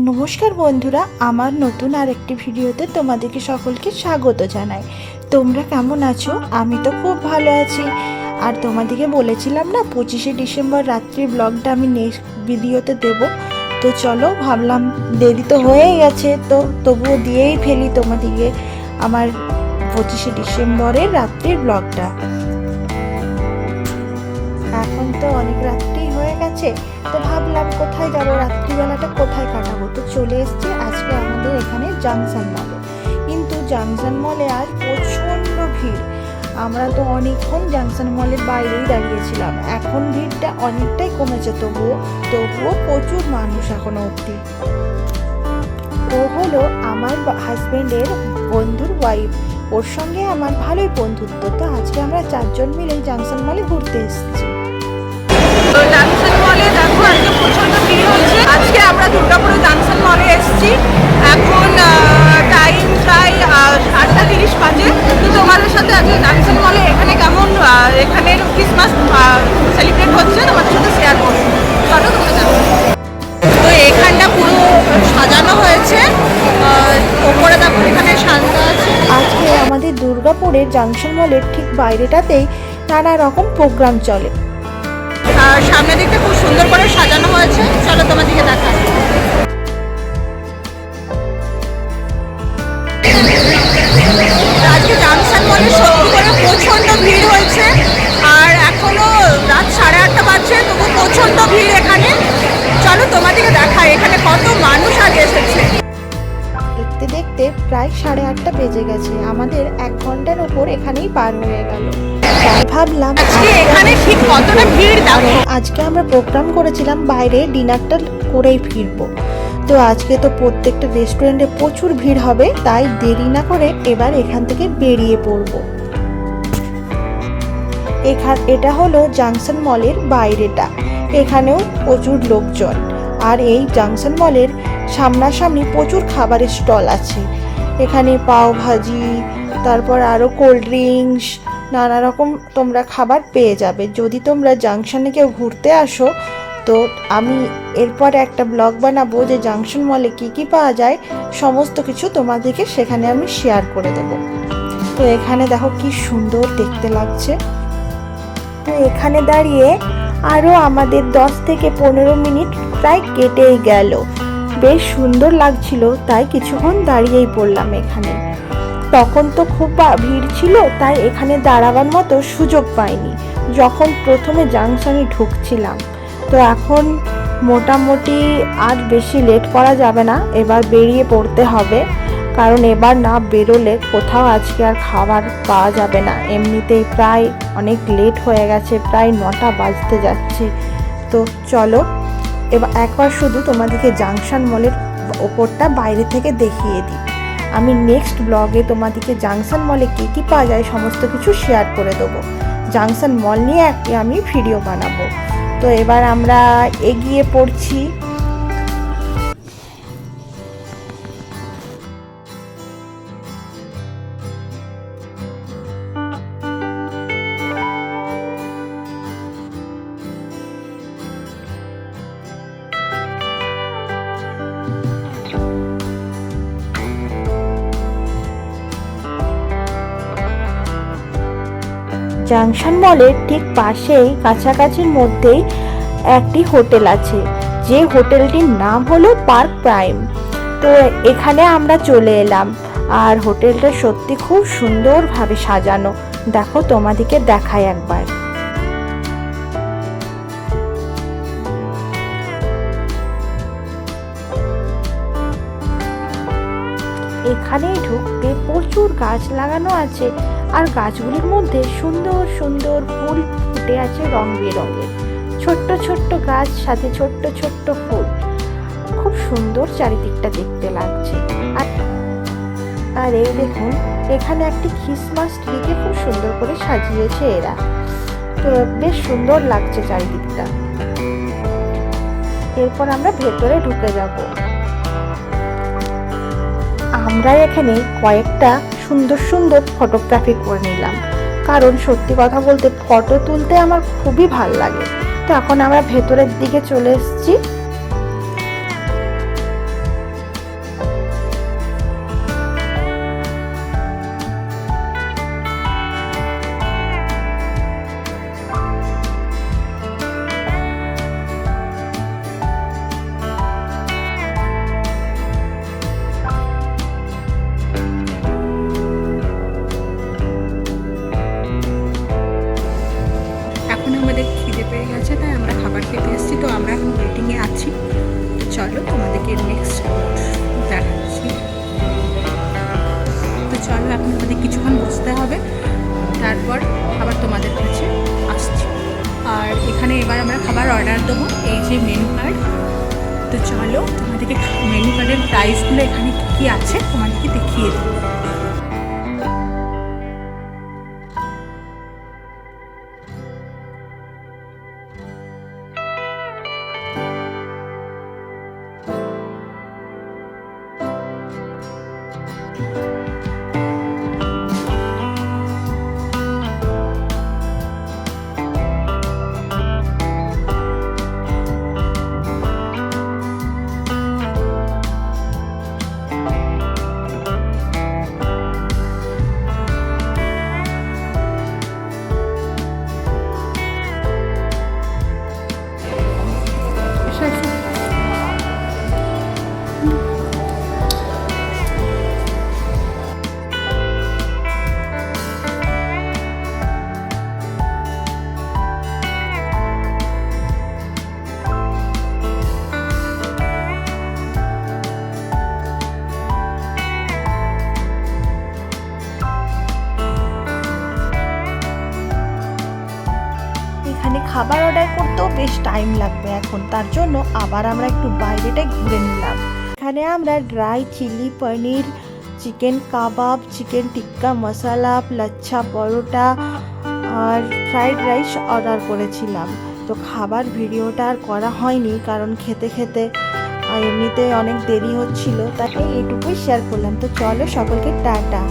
নমস্কার বন্ধুরা, আমার নতুন আরেকটি ভিডিওতে তোমাদেরকে সকলকে স্বাগত জানাই। তোমরা কেমন আছো? আমি তো খুব ভালো আছি। আর তোমাদেরকে বলেছিলাম না 25শে ডিসেম্বর রাত্রির ব্লগটা আমি নেক্সট ভিডিওতে দেব। তো চলো, ভাবলাম দেরি তো হয়েই গেছে, তো তবুও দিয়েই ফেলি তোমাদেরকে আমার 25শে ডিসেম্বরের রাত্রির ব্লগটা। এখন তো অনেক রাত্রি হয়ে গেছে, তো ভাবলাম কোথায় যাবো, রাত্রিবেলাটা কোথায় কাটাবো। তো চলে এসেছি আজকে আমাদের এখানে জাংশন মলে। কিন্তু জাংশন মলে আজ প্রচণ্ড ভিড়। আমরা তো অনেকক্ষণ জাংশন মলের বাইরেই দাঁড়িয়েছিলাম। এখন ভিড়টা অনেকটাই কমেছে, তবুও প্রচুর মানুষ এখনো অবধি। ও হলো আমার হাজবেন্ডের বন্ধুর ওয়াইফ, ওর সঙ্গে আমার ভালোই বন্ধুত্ব। তো আজকে আমরা চারজন মিলে জাংশন মলে ঘুরতে এসেছি। তো জাংশন মলে দেখো আজকে প্রচন্ড ভিড় হচ্ছে। আজকে আমরা দুর্গাপুরে জাংশন মলে এসেছি। এখন টাইম প্রায় 8:30 বাজে। তো তোমাদের সাথে আজকে জাংশন মলে এখানে কেমন এখানের ক্রিসমাস সেলিব্রেট হচ্ছে তোমাদের সাথে শেয়ার করবো। চলো তোমরা জানো। তো এখানটা পুরো সাজানো হয়েছে, ওপরে দেখো এখানে সাজা আছে। আজকে আমাদের দুর্গাপুরের জাংশন মলের ঠিক বাইরেটাতেই নানা রকম প্রোগ্রাম চলে। আর সামনে দিকটা খুব সুন্দর করে সাজানো হয়েছে, চলো তোমাদেরকে দেখাই। আজকে জাংশন মলে সত্যি করে প্রচন্ড ভিড় হয়েছে। আর এখনো রাত 8:30 বাজছে, তবু প্রচন্ড ভিড় এখানে। চলো তোমাদেরকে দেখাই এখানে কত মানুষ আগে এসেছে। দেখতে দেখতে প্রায় 8:30 বেজে গেছে। আমাদের 1 ঘন্টার ওপর এখানেই পার হয়ে গেল। তাই ভাবলাম আজকে এখানে ঠিক কতটা ভিড় দেখো। আজকে আমরা প্রোগ্রাম করেছিলাম বাইরে ডিনারটা করেই ফিরবো। তো আজকে তো প্রত্যেকটা রেস্টুরেন্টে প্রচুর ভিড় হবে, তাই দেরি না করে এবার এখান থেকে বেরিয়ে পড়বো। এটা হলো জাংশন মলের বাইরেটা, এখানেও প্রচুর লোকজন। আর এই জাংশন মলের সামনাসামনি প্রচুর খাবারের স্টল আছে। এখানে পাও ভাজি, তারপর আরও কোল্ড ড্রিঙ্কস, নানা রকম তোমরা খাবার পেয়ে যাবে। যদি তোমরা জাংশনে কেউ ঘুরতে আসো, তো আমি এরপর একটা ব্লগ বানাবো যে জাংশন মলে কী কী পাওয়া যায়, সমস্ত কিছু তোমাদেরকে সেখানে আমি শেয়ার করে দেবো। তো এখানে দেখো কি সুন্দর দেখতে লাগছে। তো এখানে দাঁড়িয়ে আরও আমাদের 10 থেকে 15 মিনিট প্রায় কেটেই গেল। বেশ সুন্দর লাগছিল, তাই কিছুক্ষণ দাঁড়িয়েই পড়লাম এখানে। তখন তো খুব ভিড় ছিল, তাই এখানে দাঁড়াবার মতো সুযোগ পাইনি যখন প্রথমে জাংশনে ঢুকছিলাম। তো এখন মোটামুটি আর বেশি লেট করা যাবে না, এবার বেরিয়ে পড়তে হবে। কারণ এবার না বেরোলে কোথাও আজকে আর খাবার পাওয়া যাবে না। এমনিতেই প্রায় অনেক লেট হয়ে গেছে, প্রায় 9টা বাজতে যাচ্ছে। তো চলো এবার একবার শুধু তোমাদেরকে জাংশন মলের ওপরটা বাইরে থেকে দেখিয়ে দিই। আমি নেক্সট ব্লগে তোমাদেরকে জাংশন মলে কী কী পাওয়া যায় সমস্ত কিছু শেয়ার করে দেবো। জাংশন মল নিয়ে একটি আমি ভিডিও বানাবো। তো এবার আমরা এগিয়ে পড়ছি। জাংশন মলের ঠিক পাশেই কাছাকাছির মধ্যেই একটি হোটেল আছে, যে হোটেলটির নাম হলো পার্ক প্রাইম। তো এখানে আমরা চলে এলাম। আর হোটেলটা সত্যি খুব সুন্দরভাবে সাজানো। দেখো তোমাদেরকে দেখাই একবার। এখানে ঢুকতে প্রচুর গাছ লাগানো আছে, আর গাছগুলির মধ্যে সুন্দর সুন্দর ফুল ফুটে আছে রং বেরঙের। ছোট্ট ছোট্ট গাছ, সাথে ছোট্ট ছোট্ট ফুল, খুব সুন্দর চারিদিকটা দেখতে লাগছে। আর এই দেখুন, এখানে একটি ক্রিসমাস ট্রিকে খুব সুন্দর করে সাজিয়েছে এরা। তো বেশ সুন্দর লাগছে চারিদিকটা। এরপর আমরা ভেতরে ঢুকে যাব। আমরা এখানে কয়েকটা সুন্দর সুন্দর ফটোগ্রাফি করে নিলাম, কারণ সত্যি কথা বলতে ফটো তুলতে আমার খুবই ভালো লাগে। তো এখন আমরা ভেতরের দিকে চলে এসেছি। তোমাদেরকে নেক্সট দেখাচ্ছি। তো চলো এখন আমাদের কিছুক্ষণ বসতে হবে, তারপর আবার তোমাদের কাছে আসছি। আর এখানে এবার আমরা খাবার অর্ডার দেবো, এই যে মেনু কার্ড। তো চলো তোমাদেরকে মেনু কার্ডের প্রাইসগুলো এখানে কী কী আছে তোমাদেরকে দেখিয়ে দেবো। এখানে খাবার অর্ডার করতেও বেশ টাইম লাগবে এখন, তার জন্য আবার আমরা একটু বাইরেটাই ঘুরে নিলাম। এখানে আমরা ড্রাই চিলি পনির, চিকেন কাবাব, চিকেন টিক্কা মশলা, লাচ্ছা পরোটা আর ফ্রাইড রাইস অর্ডার করেছিলাম। তো খাবার ভিডিওটা আর করা হয়নি, কারণ খেতে খেতে এমনিতে অনেক দেরি হচ্ছিল, তাই এইটুকুই শেয়ার করলাম। তো চলো সকলকে টাটা।